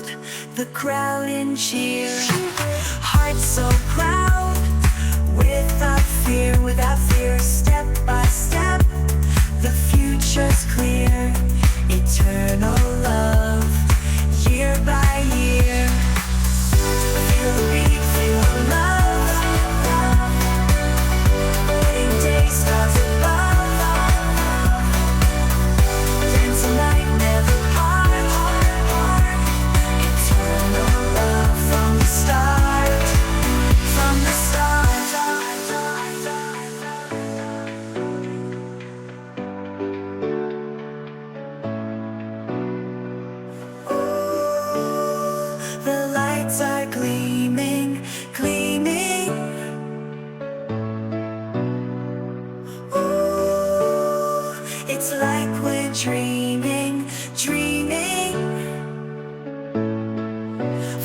loud, the crowd in cheer. Hearts so proud, without fear, step by step, the future's clear. Eternal love, year by year. Feel the beat, feel the love. Wedding day stars above. Dance tonight, never part. Eternal love from the start, from the start. The lights are gleaming, gleaming. Ooh, it's like we're dreaming, dreaming.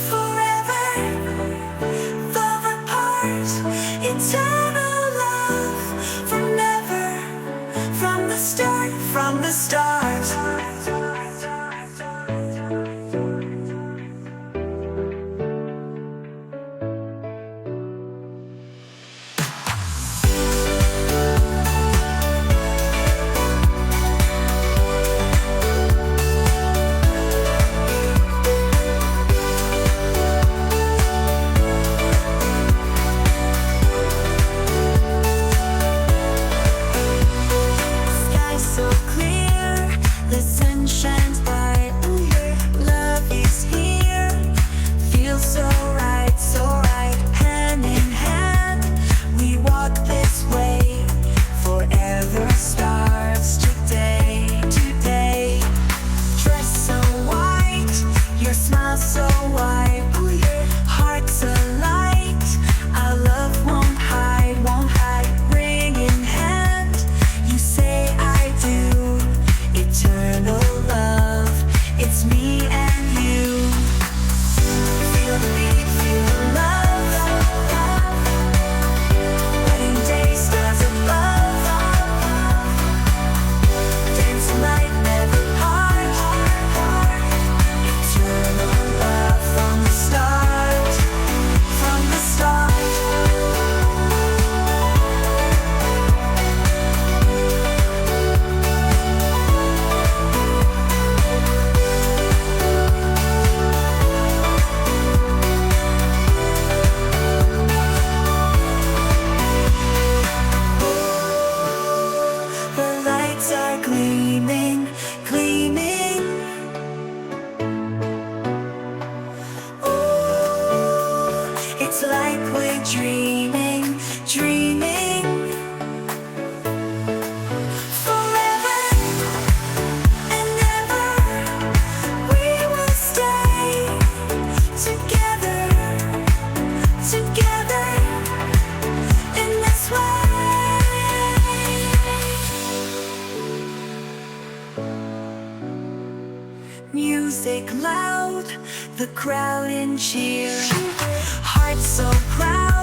Forever, love apart. Eternal love from never, from the start, from the start. So clear, the sun shines bright. Love is here, feels so right, so right. Hand in hand, we walk this way. Forever starts today, today. Dress so white, your smile so white. Hearts alight, our love won't hide, won't hide. Ring in hand, you say I do. Eternal love, it's me and you. Feel the beat, feel the love. Wedding day stars above. Dance tonight, never part. Eternal love from the start, from the start. The lights are gleaming, gleaming. Ooh, it's like we're dreaming, dreaming. Forever and ever, we will stay together, together in this way. Music loud, the crowd in cheer. Hearts so proud.